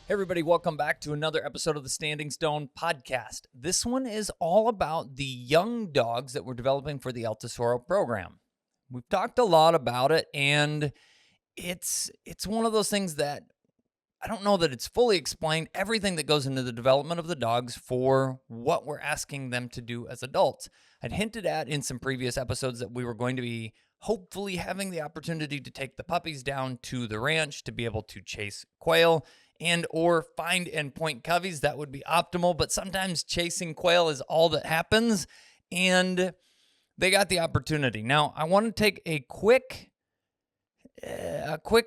Hey everybody, welcome back to another episode of the Standing Stone podcast. This one is all about the young dogs that we're developing for the Tesoro program. We've talked a lot about it, and it's one of those things that I don't know that it's fully explained everything that goes into the development of the dogs for what we're asking them to do as adults. I'd hinted at in some previous episodes that we were going to be hopefully having the opportunity to take the puppies down to the ranch to be able to chase quail and or find and point coveys. That would be optimal, but sometimes chasing quail is all that happens, and they got the opportunity. Now, I want to take a quick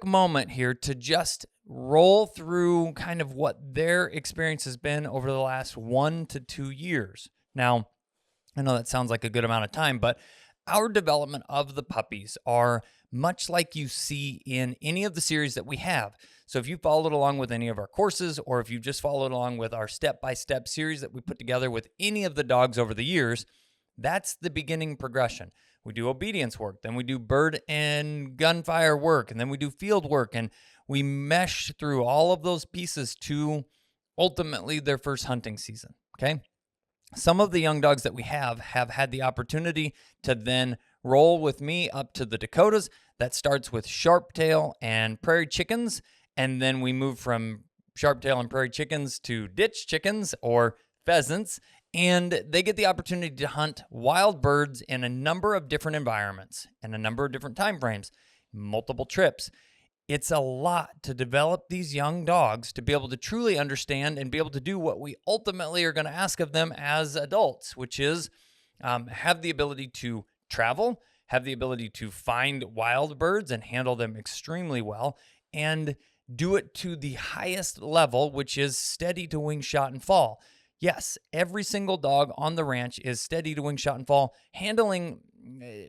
moment here to just roll through kind of what their experience has been over the last 1 to 2 years. Now, I know that sounds like a good amount of time, but our development of the puppies are much like you see in any of the series that we have. So if you followed along with any of our courses, or if you just followed along with our step-by-step series that we put together with any of the dogs over the years, that's the beginning progression. We do obedience work, then we do bird and gunfire work, and then we do field work, and we mesh through all of those pieces to ultimately their first hunting season, okay? Some of the young dogs that we have had the opportunity to then roll with me up to the Dakotas. That starts with sharptail and prairie chickens, and then we move from sharptail and prairie chickens to ditch chickens or pheasants, and they get the opportunity to hunt wild birds in a number of different environments and a number of different time frames, multiple trips. It's a lot to develop these young dogs to be able to truly understand and be able to do what we ultimately are going to ask of them as adults, which is have the ability to travel, have the ability to find wild birds and handle them extremely well, and do it to the highest level, which is steady to wing, shot, and fall. Yes, every single dog on the ranch is steady to wing, shot, and fall, handling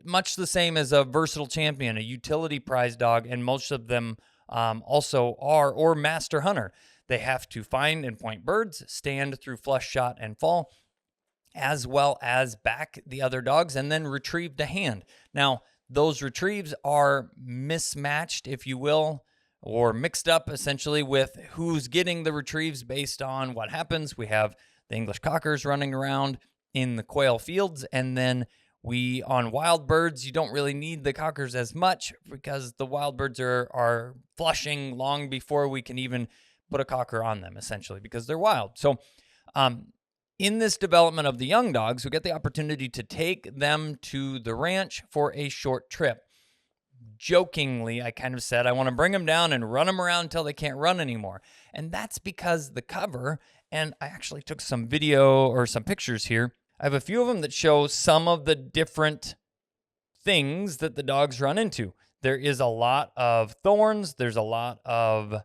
much the same as a versatile champion, a utility prize dog, and most of them also are, or master hunter. They have to find and point birds, stand through flush, shot, and fall, as well as back the other dogs, and then retrieve to hand. Now, those retrieves are mismatched, if you will, or mixed up essentially with who's getting the retrieves based on what happens. We have the English cockers running around in the quail fields, and then on wild birds, you don't really need the cockers as much because the wild birds are flushing long before we can even put a cocker on them, essentially, because they're wild. So in this development of the young dogs, we get the opportunity to take them to the ranch for a short trip. Jokingly, I kind of said, I want to bring them down and run them around until they can't run anymore. And that's because the cover, and I actually took some video or some pictures here. I have a few of them that show some of the different things that the dogs run into. There is a lot of thorns. There's a lot of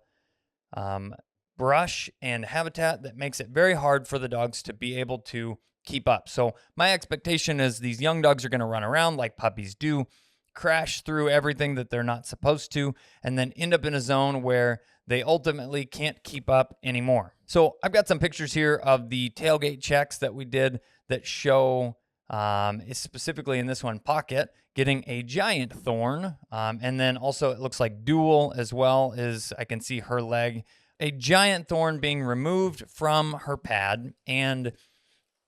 brush and habitat that makes it very hard for the dogs to be able to keep up. So my expectation is these young dogs are going to run around like puppies do, crash through everything that they're not supposed to, and then end up in a zone where they ultimately can't keep up anymore. So I've got some pictures here of the tailgate checks that we did that show, specifically in this one, Pocket getting a giant thorn, and then also it looks like Dual as well, as I can see her leg, a giant thorn being removed from her pad, and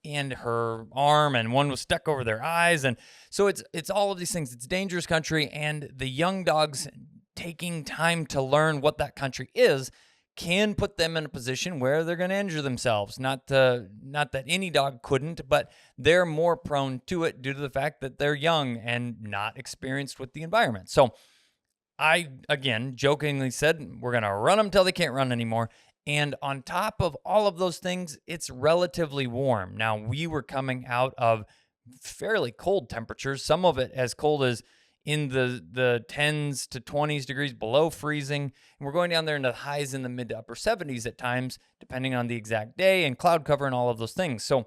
her arm, and one was stuck over their eyes. And so it's all of these things. It's dangerous country, and the young dogs taking time to learn what that country is can put them in a position where they're going to injure themselves. Not that any dog couldn't, but they're more prone to it due to the fact that they're young and not experienced with the environment. So I, again, jokingly said, we're going to run them till they can't run anymore. And on top of all of those things, it's relatively warm. Now, we were coming out of fairly cold temperatures, some of it as cold as in the 10s to 20s degrees below freezing. And we're going down there into the highs in the mid to upper 70s at times, depending on the exact day and cloud cover and all of those things. So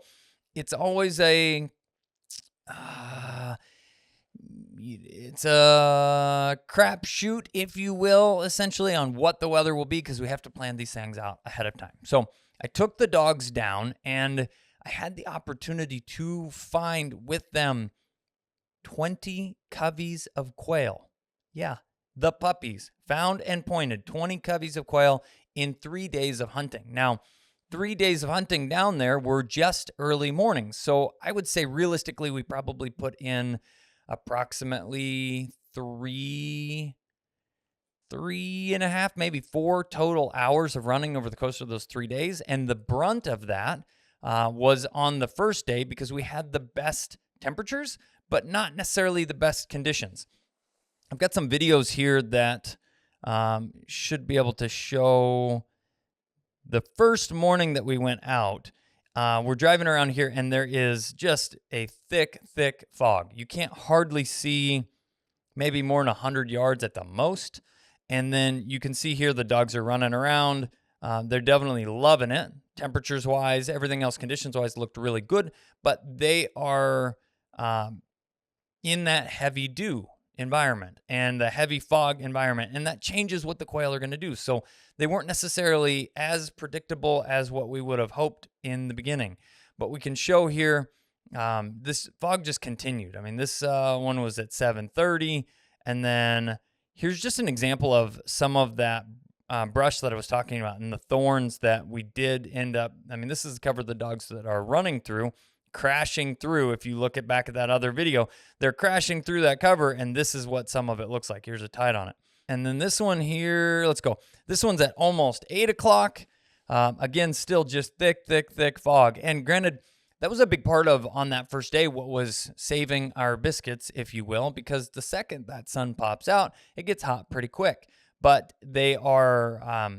it's always it's a crapshoot, if you will, essentially on what the weather will be, because we have to plan these things out ahead of time. So I took the dogs down, and I had the opportunity to find with them 20 coveys of quail. Yeah, the puppies found and pointed 20 coveys of quail in 3 days of hunting. Now, 3 days of hunting down there were just early mornings. So I would say realistically, we probably put in approximately three and a half, maybe 4 total hours of running over the course of those 3 days. And the brunt of that was on the first day because we had the best temperatures, but not necessarily the best conditions. I've got some videos here that should be able to show the first morning that we went out. We're driving around here and there is just a thick, thick fog. You can't hardly see maybe more than 100 yards at the most. And then you can see here the dogs are running around. They're definitely loving it. Temperatures-wise, everything else conditions-wise looked really good. But they are in that heavy dew environment and the heavy fog environment. And that changes what the quail are going to do. So they weren't necessarily as predictable as what we would have hoped in the beginning. But we can show here, this fog just continued. I mean, this one was at 7:30. And then here's just an example of some of that brush that I was talking about and the thorns that we did end up. I mean, this is the cover of the dogs that are running through, crashing through. If you look back at that other video, they're crashing through that cover, and this is what some of it looks like. Here's a tide on it. And then this one here, let's go. This one's at almost 8 o'clock. Again, still just thick, thick, thick fog. And granted, that was a big part of, on that first day, what was saving our biscuits, if you will, because the second that sun pops out, it gets hot pretty quick. But they are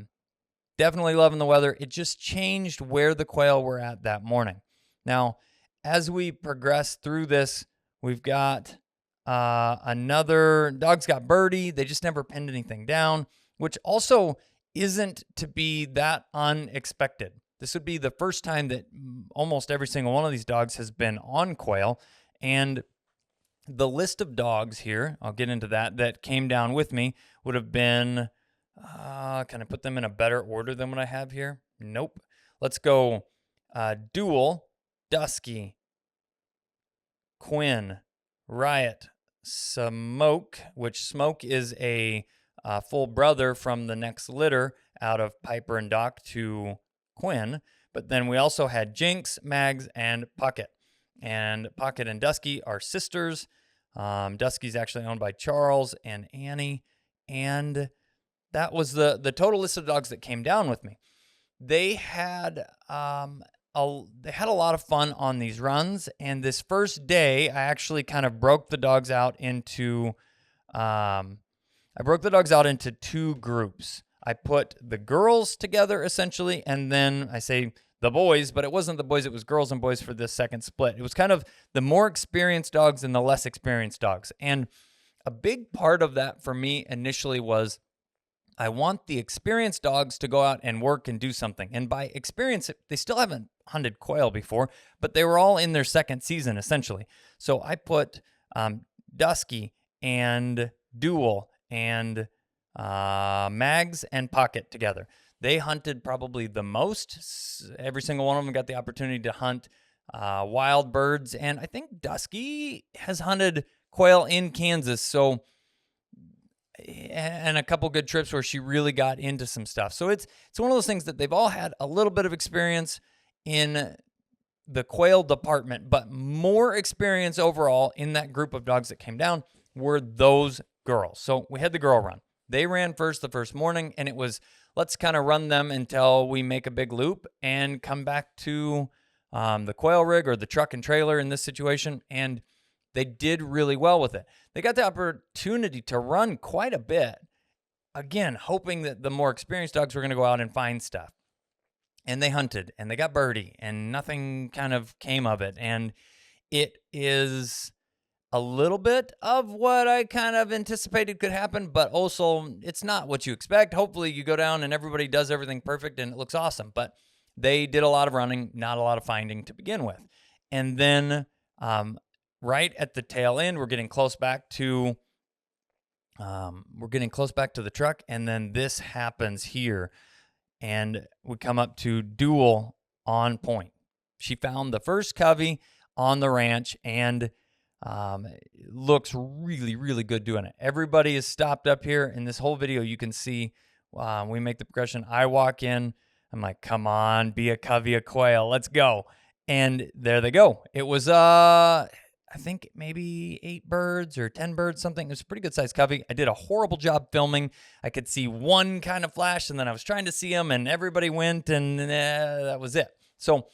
definitely loving the weather. It just changed where the quail were at that morning. Now, as we progress through this, we've got another, dogs got birdie. They just never pinned anything down, which also isn't to be that unexpected. This would be the first time that almost every single one of these dogs has been on quail. And the list of dogs here, I'll get into that came down with me would have been, can I put them in a better order than what I have here? Nope. Let's go Duel, Dusky, Quinn, Riot, Smoke, which Smoke is a full brother from the next litter out of Piper and Doc to Quinn. But then we also had Jinx, Mags, and Puckett. And Puckett and Dusky are sisters. Dusky's actually owned by Charles and Annie. And that was the total list of dogs that came down with me. They had a lot of fun on these runs. And this first day, I actually kind of broke the dogs out into two groups. I put the girls together essentially, and then I say the boys, but it wasn't the boys, it was girls and boys for this second split. It was kind of the more experienced dogs and the less experienced dogs. And a big part of that for me initially was I want the experienced dogs to go out and work and do something. And by experience, they still haven't hunted quail before, but they were all in their second season essentially. So I put Dusky and Duel and Mags and Pocket together. They hunted probably the most. Every single one of them got the opportunity to hunt wild birds. And I think Dusky has hunted quail in Kansas. So, and a couple good trips where she really got into some stuff. So it's one of those things that they've all had a little bit of experience in the quail department, but more experience overall in that group of dogs that came down were those girls. So we had the girl run. They ran first the first morning, and it was, let's kind of run them until we make a big loop and come back to the quail rig or the truck and trailer in this situation. And they did really well with it. They got the opportunity to run quite a bit, again, hoping that the more experienced dogs were going to go out and find stuff. And they hunted, and they got birdie, and nothing kind of came of it. And it is a little bit of what I kind of anticipated could happen, but also it's not what you expect. Hopefully you go down and everybody does everything perfect and it looks awesome, but they did a lot of running, not a lot of finding to begin with. And then right at the tail end, we're getting close back to the truck, and then this happens here, and we come up to Duel on point. She found the first covey on the ranch, and Looks really, really good doing it. Everybody is stopped up here. In this whole video, you can see we make the progression. I walk in. I'm like, come on, be a covey of quail. Let's go. And there they go. It was, I think maybe 8 birds or 10 birds, something. It was a pretty good sized covey. I did a horrible job filming. I could see one kind of flash, and then I was trying to see them, and everybody went, and that was it. So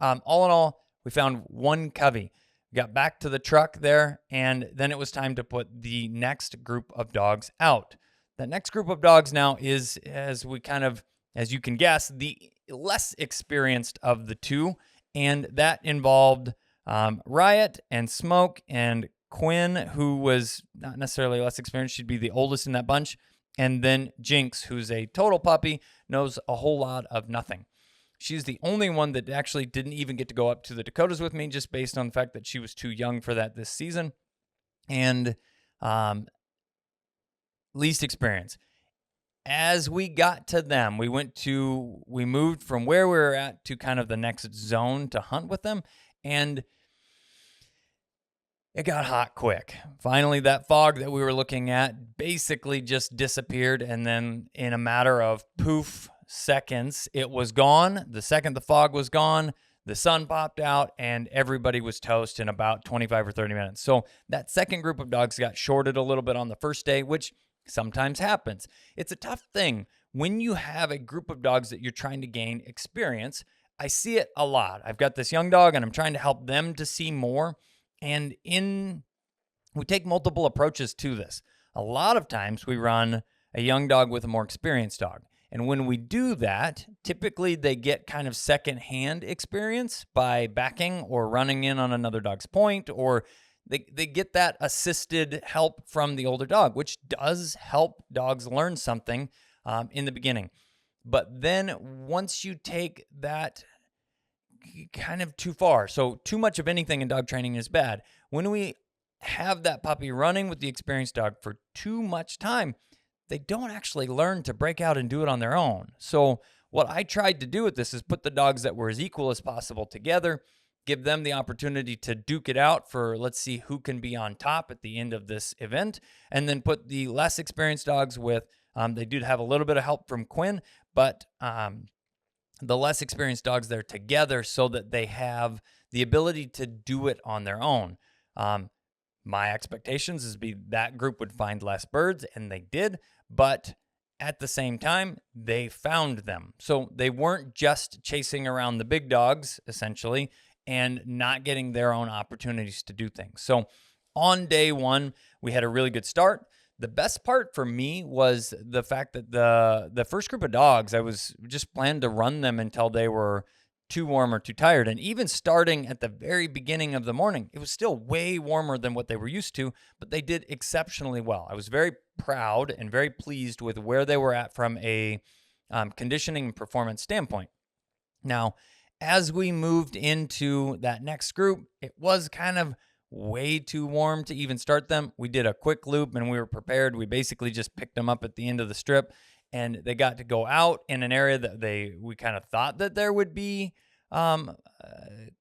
all in all, we found one covey. Got back to the truck there, and then it was time to put the next group of dogs out. That next group of dogs now is, as you can guess, the less experienced of the two, and that involved Riot and Smoke and Quinn, who was not necessarily less experienced. She'd be the oldest in that bunch, and then Jinx, who's a total puppy, knows a whole lot of nothing. She's the only one that actually didn't even get to go up to the Dakotas with me, just based on the fact that she was too young for that this season, and least experience. As we got to them, we moved from where we were at to kind of the next zone to hunt with them, and it got hot quick. Finally, that fog that we were looking at basically just disappeared, and then in a matter of poof seconds, it was gone. The second the fog was gone, the sun popped out, and everybody was toast in about 25 or 30 minutes. So that second group of dogs got shorted a little bit on the first day, which sometimes happens. It's a tough thing when you have a group of dogs that you're trying to gain experience. I see it a lot. I've got this young dog, and I'm trying to help them to see more. And we take multiple approaches to this. A lot of times we run a young dog with a more experienced dog. And when we do that, typically they get kind of secondhand experience by backing or running in on another dog's point, or they get that assisted help from the older dog, which does help dogs learn something in the beginning. But then once you take that kind of too far, so too much of anything in dog training is bad. When we have that puppy running with the experienced dog for too much time, they don't actually learn to break out and do it on their own. So what I tried to do with this is put the dogs that were as equal as possible together, give them the opportunity to duke it out for, let's see who can be on top at the end of this event, and then put the less experienced dogs with, they did have a little bit of help from Quinn, but the less experienced dogs there together so that they have the ability to do it on their own. My expectations is that group would find less birds, and they did, but at the same time, they found them. So they weren't just chasing around the big dogs, essentially, and not getting their own opportunities to do things. So on day one, we had a really good start. The best part for me was the fact that the first group of dogs, I was just planned to run them until they were too warm or too tired. And even starting at the very beginning of the morning, it was still way warmer than what they were used to, but they did exceptionally well. I was very proud and very pleased with where they were at from a conditioning and performance standpoint. Now, as we moved into that next group, it was kind of way too warm to even start them. We did a quick loop and we were prepared. We basically just picked them up at the end of the strip, and they got to go out in an area that we kind of thought that there would be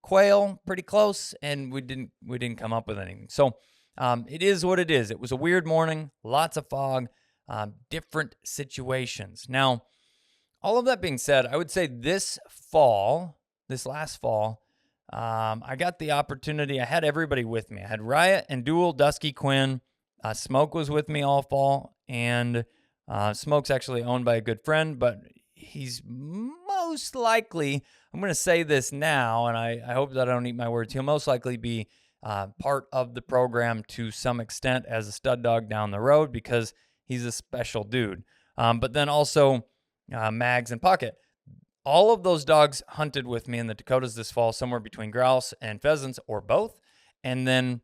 quail pretty close, and we didn't come up with anything. So it is what it is. It was a weird morning, lots of fog, different situations. Now, all of that being said, I would say this last fall, I got the opportunity. I had everybody with me. I had Riot and Duel, Dusky, Quinn. Smoke was with me all fall, and Smoke's actually owned by a good friend, but he's most likely, I'm going to say this now, and I hope that I don't eat my words, he'll most likely be part of the program to some extent as a stud dog down the road because he's a special dude. But then also Mags and Pocket. All of those dogs hunted with me in the Dakotas this fall, somewhere between grouse and pheasants or both. And then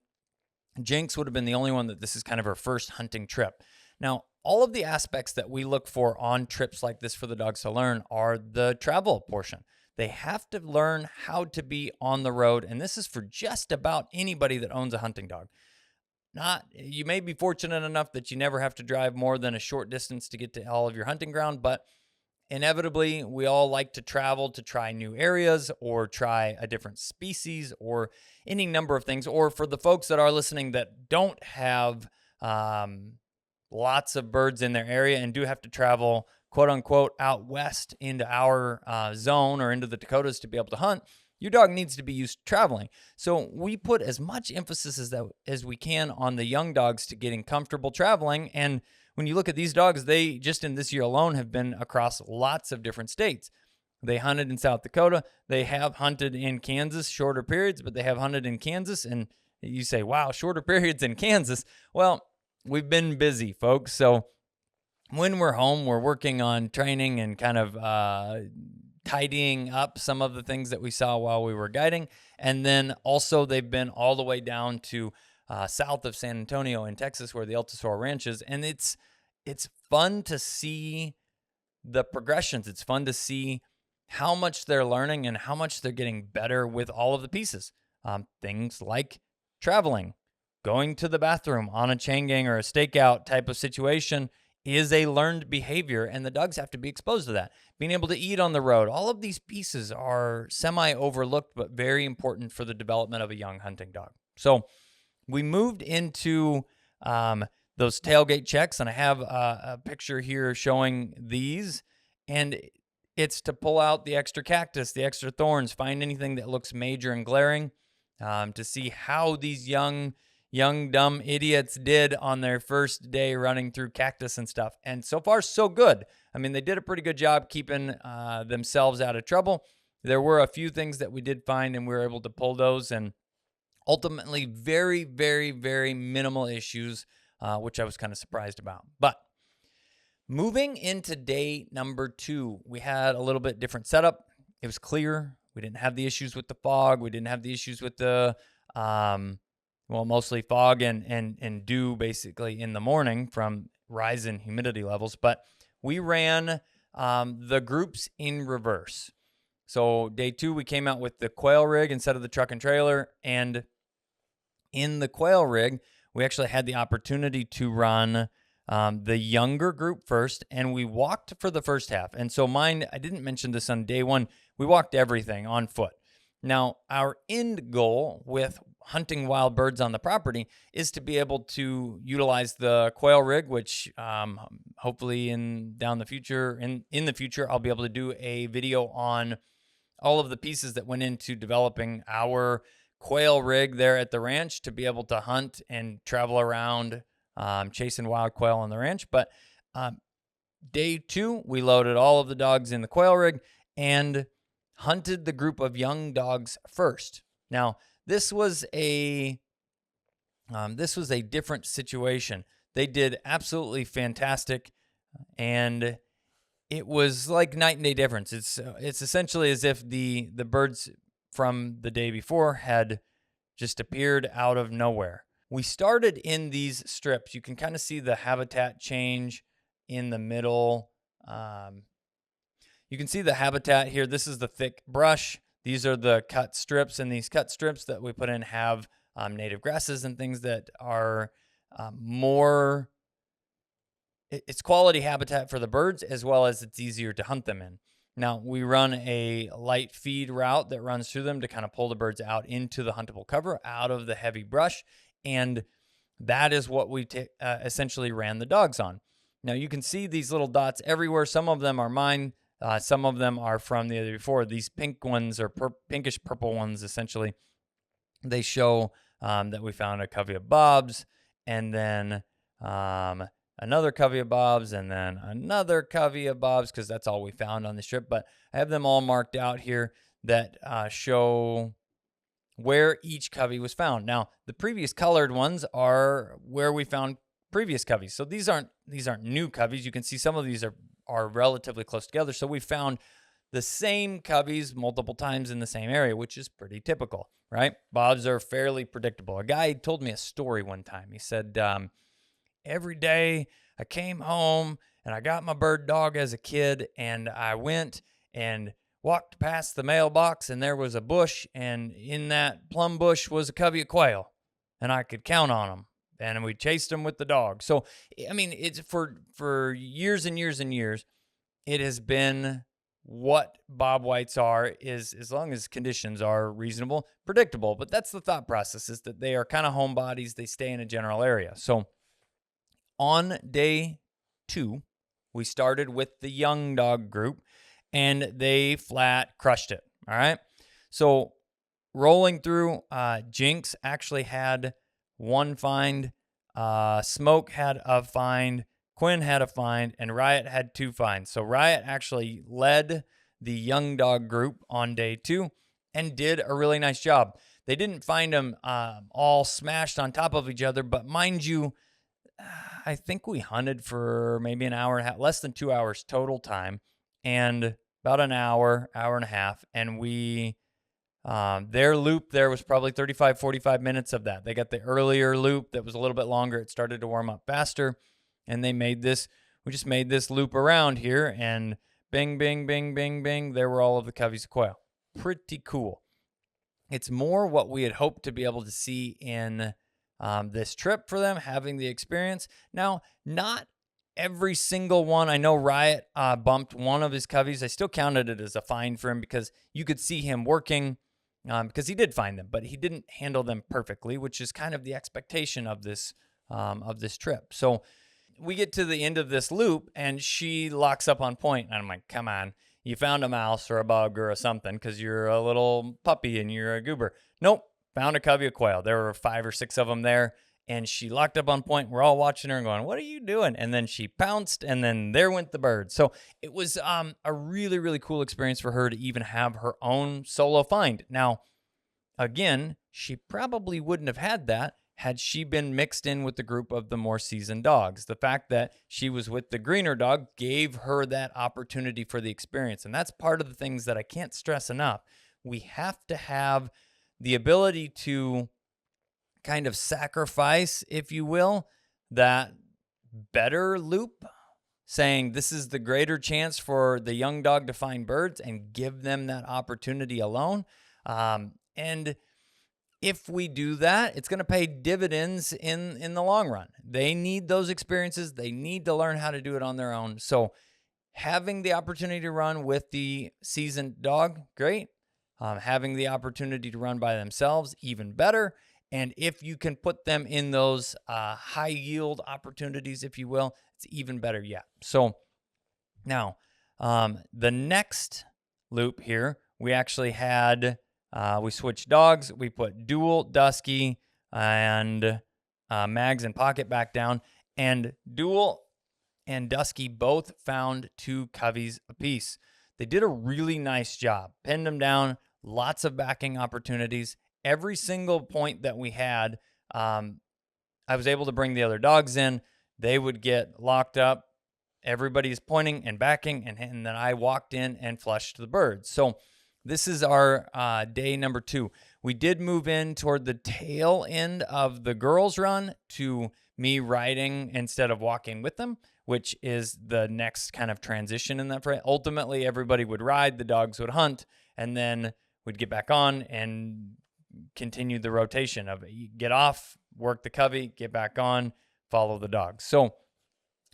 Jinx would have been the only one that this is kind of her first hunting trip. Now, all of the aspects that we look for on trips like this for the dogs to learn are the travel portion. They have to learn how to be on the road, and this is for just about anybody that owns a hunting dog. You may be fortunate enough that you never have to drive more than a short distance to get to all of your hunting ground, but inevitably, we all like to travel to try new areas or try a different species or any number of things. Or for the folks that are listening that don't have lots of birds in their area and do have to travel, quote unquote, out west into our zone or into the Dakotas to be able to hunt, your dog needs to be used to traveling. So we put as much emphasis as we can on the young dogs to getting comfortable traveling. And when you look at these dogs, they just in this year alone have been across lots of different states. They hunted in South Dakota. They have hunted in Kansas, shorter periods, but they have hunted in Kansas. And you say, wow, shorter periods in Kansas. Well, we've been busy, folks. So when we're home, we're working on training and kind of tidying up some of the things that we saw while we were guiding. And then also they've been all the way down to south of San Antonio in Texas, where the Tesoro ranch is. And it's fun to see the progressions. It's fun to see how much they're learning and how much they're getting better with all of the pieces. Things like traveling, going to the bathroom on a chain gang or a stakeout type of situation is a learned behavior, and the dogs have to be exposed to that. Being able to eat on the road, all of these pieces are semi-overlooked, but very important for the development of a young hunting dog. So we moved into those tailgate checks, and I have a picture here showing these, and it's to pull out the extra cactus, the extra thorns, find anything that looks major and glaring, to see how these young dumb idiots did on their first day running through cactus and stuff. And so far, so good. I mean, they did a pretty good job keeping themselves out of trouble. There were a few things that we did find, and we were able to pull those, and ultimately very, very, very minimal issues, which I was kind of surprised about. But moving into day number 2, we had a little bit different setup. It was clear. We didn't have the issues with the fog. We didn't have the issues with the mostly fog and dew basically in the morning from rise in humidity levels. But we ran the groups in reverse. So day 2, we came out with the quail rig instead of the truck and trailer. And in the quail rig, we actually had the opportunity to run the younger group first, and we walked for the first half. And so mine, I didn't mention this on day 1, we walked everything on foot. Now, our end goal with hunting wild birds on the property is to be able to utilize the quail rig, which hopefully in the future, I'll be able to do a video on all of the pieces that went into developing our quail rig there at the ranch to be able to hunt and travel around chasing wild quail on the ranch. But day 2, we loaded all of the dogs in the quail rig and hunted the group of young dogs first. Now, this was a different situation. They did absolutely fantastic, and it was like night and day difference. It's essentially as if the birds from the day before had just appeared out of nowhere. We started in these strips. You can kind of see the habitat change in the middle. You can see the habitat here. This is the thick brush. These are the cut strips, and these cut strips that we put in have native grasses and things that are more, it's quality habitat for the birds, as well as it's easier to hunt them in. Now, we run a light feed route that runs through them to kind of pull the birds out into the huntable cover, out of the heavy brush, and that is what we essentially ran the dogs on. Now, you can see these little dots everywhere. Some of them are mine. Some of them are from the other before. These pink ones or pinkish purple ones, essentially, they show that we found a covey of bobs, and then another covey of bobs, and then another covey of bobs, because that's all we found on the strip. But I have them all marked out here that show where each covey was found. Now, the previous colored ones are where we found previous coveys. So these aren't new coveys. You can see some of these are relatively close together. So we found the same coveys multiple times in the same area, which is pretty typical, right? Bobs are fairly predictable. A guy told me a story one time. He said, every day I came home and I got my bird dog as a kid, and I went and walked past the mailbox, and there was a bush, and in that plum bush was a covey of quail, and I could count on them, and we chased them with the dog. So, I mean, it's for years and years and years, it has been what bobwhites are, is as long as conditions are reasonable, predictable. But that's the thought process, is that they are kind of homebodies. They stay in a general area. So on day 2, we started with the young dog group, and they flat crushed it. All right. So rolling through, Jinx actually had 1 find, Smoke had a find, Quinn had a find, and Riot had 2 finds. So Riot actually led the young dog group on day 2 and did a really nice job. They didn't find them all smashed on top of each other, but mind you, I think we hunted for maybe an hour and a half, less than 2 hours total time, and about an hour, hour and a half. And their loop there was probably 35, 45 minutes of that. They got the earlier loop that was a little bit longer. It started to warm up faster, and we just made this loop around here, and bing, bing, bing, bing, bing. There were all of the coveys of quail. Pretty cool. It's more what we had hoped to be able to see in this trip for them, having the experience. Now, not every single one. I know Riot bumped one of his coveys. I still counted it as a find for him because you could see him working, because he did find them, but he didn't handle them perfectly, which is kind of the expectation of this trip. So we get to the end of this loop, and she locks up on point, and I'm like, come on, you found a mouse or a bug or something because you're a little puppy and you're a goober. Nope, found a covey of quail. There were 5 or 6 of them there, and she locked up on point. We're all watching her and going, what are you doing? And then she pounced, and then there went the bird. So it was a really, really cool experience for her to even have her own solo find. Now, again, she probably wouldn't have had that had she been mixed in with the group of the more seasoned dogs. The fact that she was with the greener dog gave her that opportunity for the experience. And that's part of the things that I can't stress enough. We have to have the ability to kind of sacrifice, if you will, that better loop, saying this is the greater chance for the young dog to find birds, and give them that opportunity alone. And if we do that, it's going to pay dividends in the long run. They need those experiences. They need to learn how to do it on their own. So having the opportunity to run with the seasoned dog, great. Having the opportunity to run by themselves, even better. And if you can put them in those high yield opportunities, if you will, it's even better yet. So now the next loop here, we actually had, we switched dogs. We put Dual, Dusky, and Mags and Pocket back down. And Dual and Dusky both found 2 coveys apiece. They did a really nice job. Pinned them down, lots of backing opportunities. Every single point that we had, I was able to bring the other dogs in. They would get locked up. Everybody's pointing and backing, and then I walked in and flushed the birds. So this is our day number 2. We did move in toward the tail end of the girls' run to me riding instead of walking with them, which is the next kind of transition in that frame. Ultimately, everybody would ride, the dogs would hunt, and then we'd get back on and continue the rotation of get off, work the covey, get back on, follow the dogs. So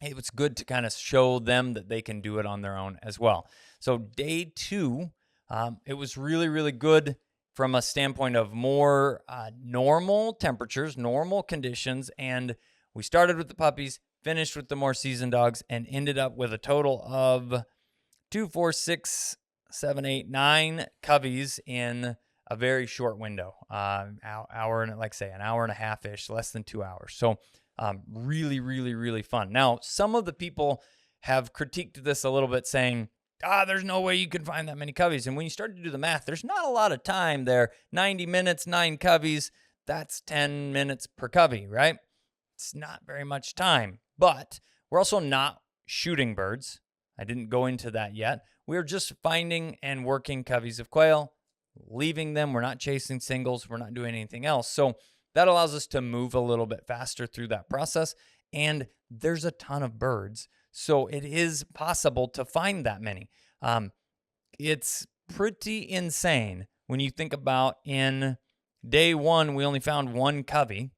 it was good to kind of show them that they can do it on their own as well. So day 2, it was really, really good from a standpoint of more normal temperatures, normal conditions. And we started with the puppies, finished with the more seasoned dogs, and ended up with a total of 2, 4, 6, 7, 8, 9 coveys in a very short window, hour and, like I say, an hour and a half-ish, less than 2 hours. So really, really, really fun. Now, some of the people have critiqued this a little bit, saying, there's no way you can find that many coveys. And when you start to do the math, there's not a lot of time there. 90 minutes, 9 coveys, that's 10 minutes per covey, right? It's not very much time. But we're also not shooting birds. I didn't go into that yet. We're just finding and working coveys of quail, leaving them. We're not chasing singles. We're not doing anything else. So that allows us to move a little bit faster through that process. And there's a ton of birds, so it is possible to find that many. It's pretty insane when you think about, in day 1, we only found 1 covey.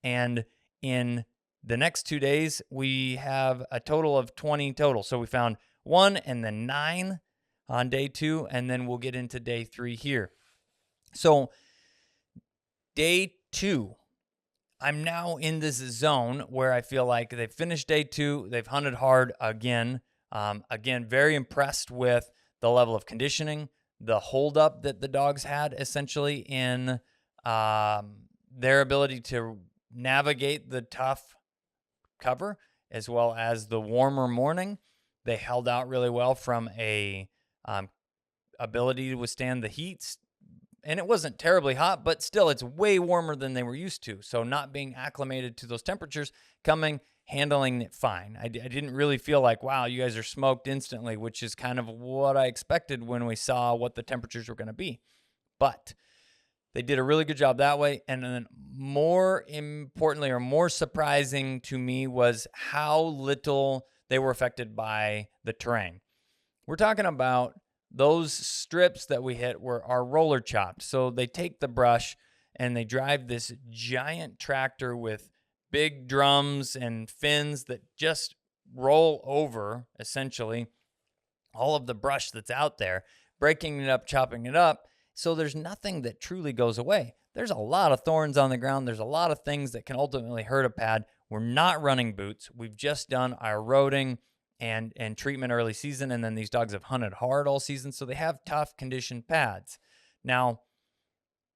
And in the next 2 days, we have a total of 20 total. So we found 1 and then 9 on day 2, and then we'll get into day 3 here. So day 2, I'm now in this zone where I feel like they've finished day 2. They've hunted hard again. Again, very impressed with the level of conditioning, the holdup that the dogs had essentially in their ability to navigate the tough cover as well as the warmer morning. They held out really well from a ability to withstand the heat. And it wasn't terribly hot, but still it's way warmer than they were used to. So not being acclimated to those temperatures, handling it fine. I didn't really feel like, wow, you guys are smoked instantly, which is kind of what I expected when we saw what the temperatures were going to be. But they did a really good job that way. And then more importantly, or more surprising to me, was how little they were affected by the terrain. We're talking about those strips that we hit are roller chopped. So they take the brush and they drive this giant tractor with big drums and fins that just roll over, essentially, all of the brush that's out there, breaking it up, chopping it up. So there's nothing that truly goes away. There's a lot of thorns on the ground. There's a lot of things that can ultimately hurt a pad. We're not running boots. We've just done our roading and treatment early season, and then these dogs have hunted hard all season, so they have tough conditioned pads. Now,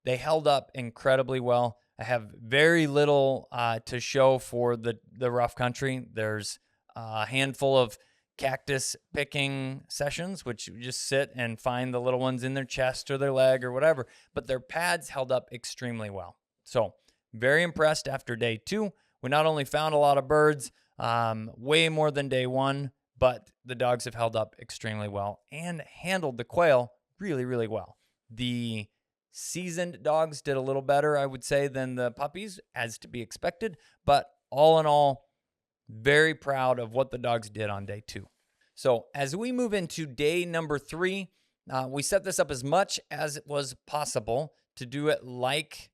they held up incredibly well. I have very little to show for the rough country. There's a handful of cactus picking sessions, which you just sit and find the little ones in their chest or their leg or whatever, but their pads held up extremely well. So very impressed after day 2. We not only found a lot of birds, way more than day 1, but the dogs have held up extremely well and handled the quail really, really well. The seasoned dogs did a little better, I would say, than the puppies, as to be expected, but all in all, very proud of what the dogs did on day 2. So as we move into day number 3, we set this up as much as it was possible to do it like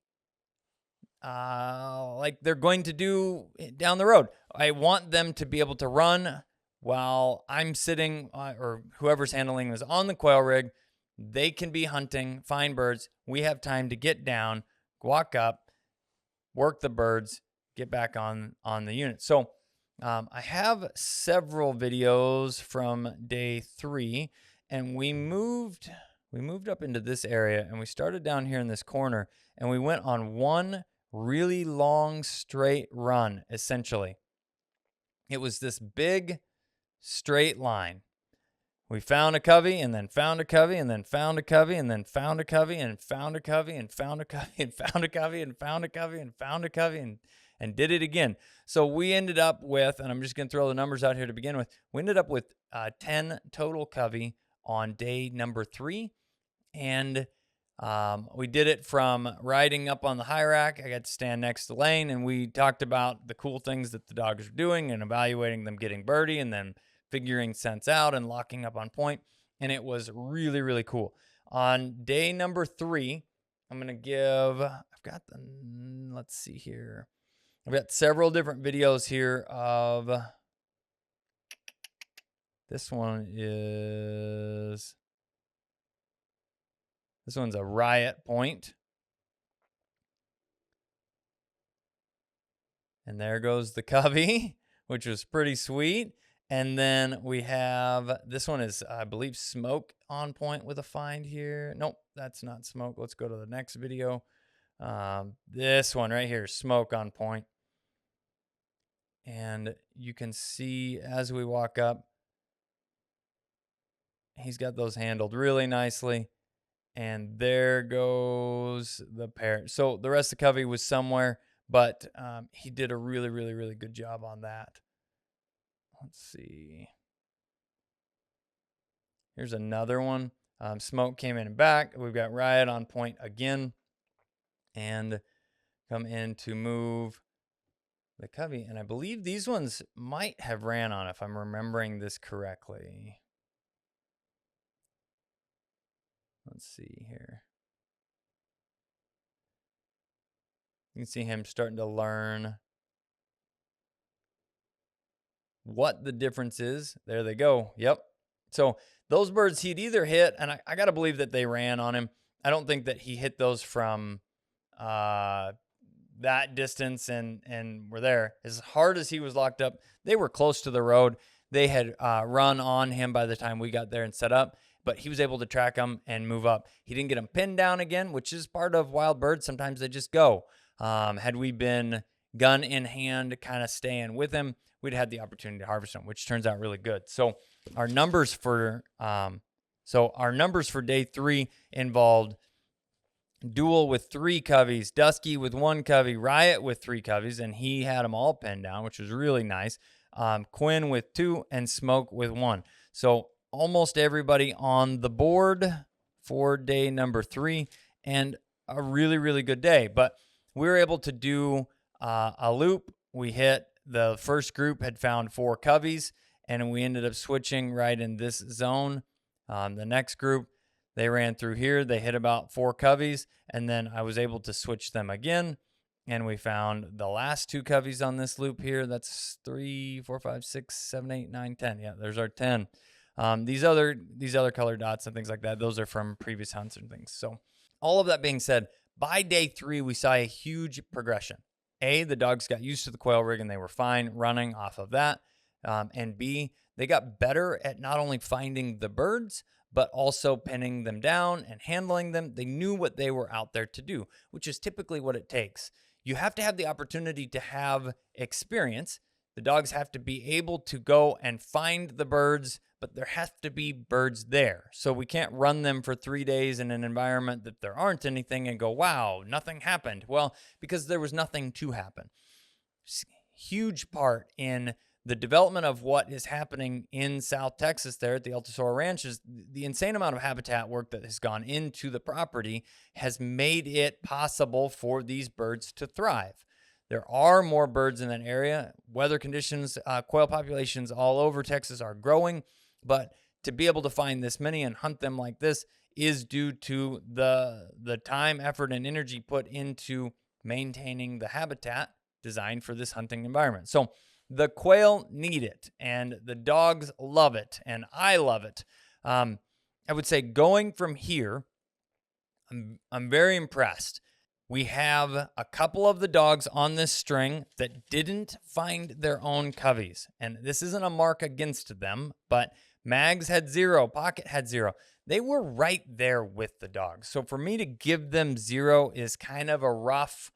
they're going to do down the road. I want them to be able to run while I'm sitting, or whoever's handling this on the quail rig. They can be hunting, find birds. We have time to get down, walk up, work the birds, get back on the unit. So I have several videos from day 3, and we moved up into this area, and we started down here in this corner, and we went on one really long straight run. Essentially, it was this big straight line. We found a covey, and then found a covey, and then found a covey, and then found a covey, and found a covey, and found a covey, and found a covey, and found a covey, and found a covey, and did it again. So we ended up with, and I'm just going to throw the numbers out here to begin with, we ended up with 10 total covey on day number 3. And we did it from riding up on the high rack. I got to stand next to Lane, and we talked about the cool things that the dogs are doing and evaluating them getting birdie and then figuring scents out and locking up on point. And it was really, really cool. On day number 3, I'm going to give, let's see here. I've got several different videos here of, this one's a riot point. And there goes the covey, which was pretty sweet. And then we have, this one is, I believe, smoke on point with a find here. Nope, that's not smoke. Let's go to the next video. This one right here, smoke on point. And you can see as we walk up, he's got those handled really nicely. And there goes the parrot. So the rest of the covey was somewhere, but he did a really, really, really good job on that. Let's see. Here's another one. Smoke came in and back. We've got riot on point again. And come in to move the covey. And I believe these ones might have ran on, if I'm remembering this correctly. Let's see here. You can see him starting to learn what the difference is. There they go. Yep. So those birds he'd either hit, and I got to believe that they ran on him. I don't think that he hit those from that distance and were there. As hard as he was locked up, they were close to the road. They had run on him by the time we got there and set up, but he was able to track them and move up. He didn't get them pinned down again, which is part of wild birds. Sometimes they just go. Had we been gun in hand, kind of staying with him, we'd had the opportunity to harvest them, which turns out really good. So our numbers for day 3 involved Duel with 3 coveys, Dusky with 1 covey, Riot with 3 coveys, and he had them all pinned down, which was really nice. Quinn with 2 and Smoke with 1. So almost everybody on the board for day number 3, and a really, really good day. But we were able to do a loop. We hit the first group had found 4 coveys, and we ended up switching right in this zone. The next group, they ran through here. They hit about 4 coveys, and then I was able to switch them again, and we found the last 2 coveys on this loop here. That's 3, 4, 5, 6, 7, 8, 9, 10. Yeah, there's our 10. These other color dots and things like that, those are from previous hunts and things. So all of that being said, by day 3, we saw a huge progression. A, the dogs got used to the quail rig and they were fine running off of that. And B, they got better at not only finding the birds, but also pinning them down and handling them. They knew what they were out there to do, which is typically what it takes. You have to have the opportunity to have experience. The dogs have to be able to go and find the birds, but there have to be birds there. So we can't run them for 3 days in an environment that there aren't anything and go, wow, nothing happened. Well, because there was nothing to happen. Huge part in the development of what is happening in South Texas there at the El Tesoro Ranch is the insane amount of habitat work that has gone into the property has made it possible for these birds to thrive. There are more birds in that area. Weather conditions, quail populations all over Texas are growing, but to be able to find this many and hunt them like this is due to the time, effort, and energy put into maintaining the habitat designed for this hunting environment. So the quail need it, and the dogs love it, and I love it. I would say going from here, I'm very impressed. We have a couple of the dogs on this string that didn't find their own coveys, and this isn't a mark against them, but Mags had 0, Pocket had 0. They were right there with the dogs. So for me to give them 0 is kind of a rough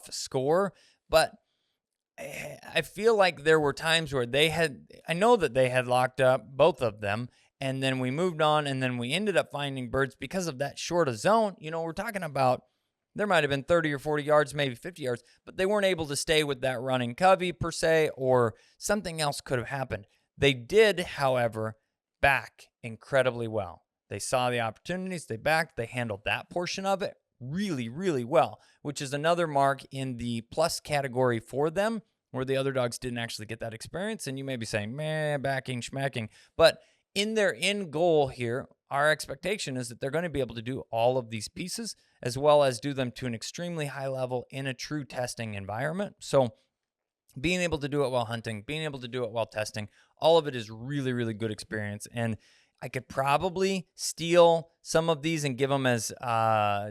score, but I feel like there were times where I know that they had locked up, both of them, and then we moved on, and then we ended up finding birds because of that short a zone. You know, we're talking about there might have been 30 or 40 yards, maybe 50 yards, but they weren't able to stay with that running covey per se, or something else could have happened. They did, however, back incredibly well. They saw the opportunities, they backed, they handled that portion of it really, really well, which is another mark in the plus category for them, where the other dogs didn't actually get that experience. And you may be saying, meh, backing, schmacking. But in their end goal here, our expectation is that they're going to be able to do all of these pieces, as well as do them to an extremely high level in a true testing environment. So being able to do it while hunting, being able to do it while testing, all of it is really, really good experience. And I could probably steal some of these and give them as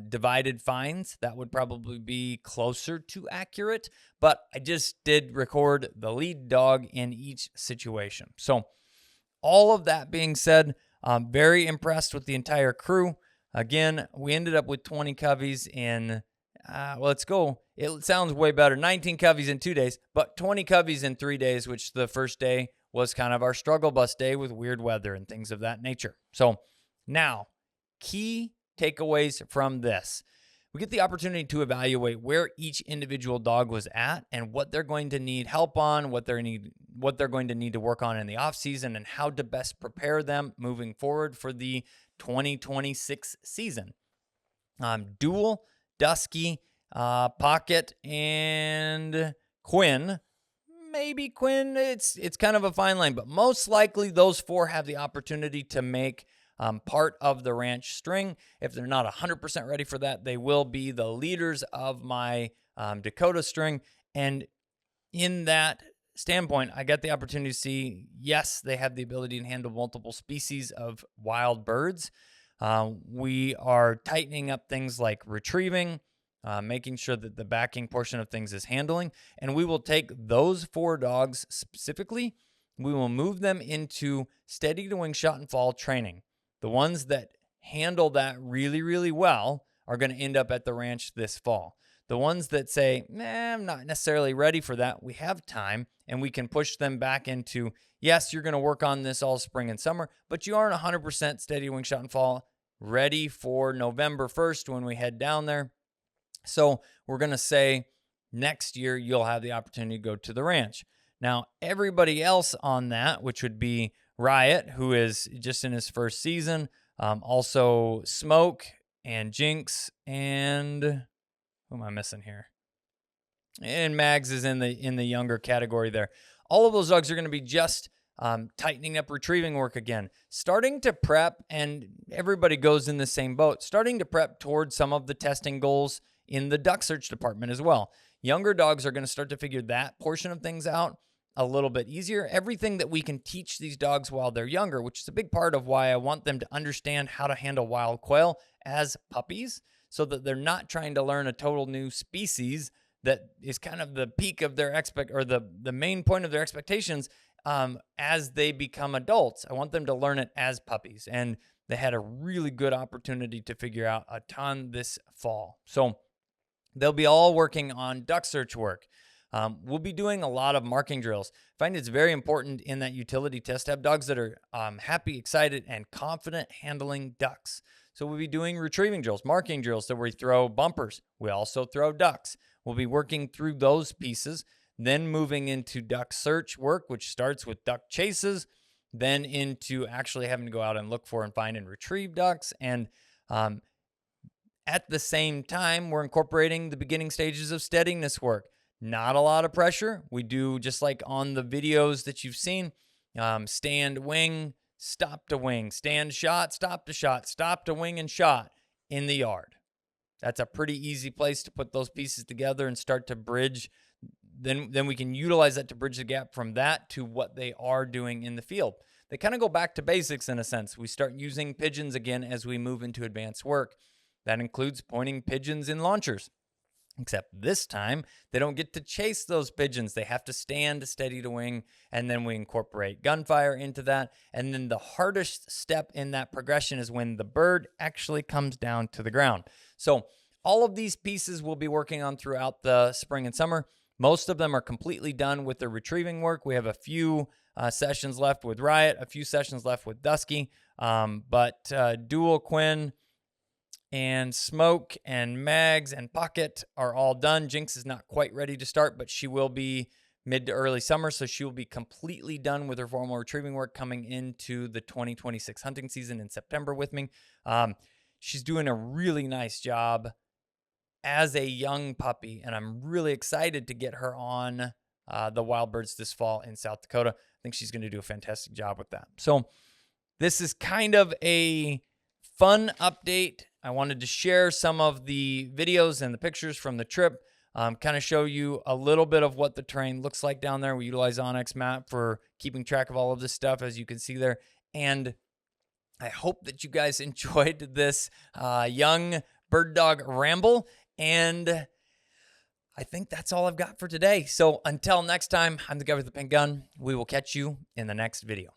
divided finds. That would probably be closer to accurate, but I just did record the lead dog in each situation. So all of that being said, I'm very impressed with the entire crew. Again, we ended up with 20 coveys in, let's go. It sounds way better. 19 coveys in 2 days, but 20 coveys in 3 days, which the first day was kind of our struggle bus day with weird weather and things of that nature. So now, key takeaways from this. We get the opportunity to evaluate where each individual dog was at and what they're going to need help on, what they're going to need to work on in the off season, and how to best prepare them moving forward for the 2026 season. Duel, Dusky, Pocket, and Quinn. Maybe Quinn, it's kind of a fine line, but most likely those 4 have the opportunity to make part of the ranch string. If they're not 100% ready for that, they will be the leaders of my Dakota string. And in that standpoint, I got the opportunity to see, yes, they have the ability to handle multiple species of wild birds. We are tightening up things like retrieving, making sure that the backing portion of things is handling. And we will take those 4 dogs specifically, we will move them into steady to wing, shot and fall training. The ones that handle that really, really well are going to end up at the ranch this fall. The ones that say, I'm not necessarily ready for that, we have time and we can push them back into, yes, you're going to work on this all spring and summer, but you aren't 100% steady wing, shot and fall ready for November 1st when we head down there. So we're going to say next year you'll have the opportunity to go to the ranch. Now, everybody else on that, which would be Riot, who is just in his first season, also Smoke and Jinx, and who am I missing here? And Mags is in the younger category there. All of those dogs are going to be just tightening up retrieving work again, starting to prep, and everybody goes in the same boat, starting to prep towards some of the testing goals in the duck search department as well. Younger dogs are going to start to figure that portion of things out a little bit easier. Everything that we can teach these dogs while they're younger, which is a big part of why I want them to understand how to handle wild quail as puppies, so that they're not trying to learn a total new species that is kind of the peak of their the main point of their expectations as they become adults. I want them to learn it as puppies, and they had a really good opportunity to figure out a ton this fall. So they'll be all working on duck search work. We'll be doing a lot of marking drills. I find it's very important in that utility test to have dogs that are happy, excited, and confident handling ducks. So we'll be doing retrieving drills, marking drills that we throw bumpers. We also throw ducks. We'll be working through those pieces, then moving into duck search work, which starts with duck chases, then into actually having to go out and look for and find and retrieve ducks. And at the same time, we're incorporating the beginning stages of steadiness work. Not a lot of pressure. We do, just like on the videos that you've seen, stand, wing, stop to wing, stand, shot, stop to shot, stop to wing and shot in the yard. That's a pretty easy place to put those pieces together and start to bridge. Then we can utilize that to bridge the gap from that to what they are doing in the field. They kind of go back to basics in a sense. We start using pigeons again as we move into advanced work. That includes pointing pigeons in launchers. Except this time, they don't get to chase those pigeons. They have to stand steady to wing, and then we incorporate gunfire into that. And then the hardest step in that progression is when the bird actually comes down to the ground. So all of these pieces we'll be working on throughout the spring and summer. Most of them are completely done with the retrieving work. We have a few sessions left with Riot, a few sessions left with Dusky, but Dual, Quinn, and Smoke and Mags and Pocket are all done. Jinx is not quite ready to start, but she will be mid to early summer, so she will be completely done with her formal retrieving work coming into the 2026 hunting season in September with me. She's doing a really nice job as a young puppy, and I'm really excited to get her on the wild birds this fall in South Dakota. I think she's going to do a fantastic job with that. So this is kind of a fun update. I wanted to share some of the videos and the pictures from the trip, kind of show you a little bit of what the terrain looks like down there. We utilize Onyx Map for keeping track of all of this stuff, as you can see there. And I hope that you guys enjoyed this young bird dog ramble. And I think that's all I've got for today. So until next time, I'm the guy with the pink gun. We will catch you in the next video.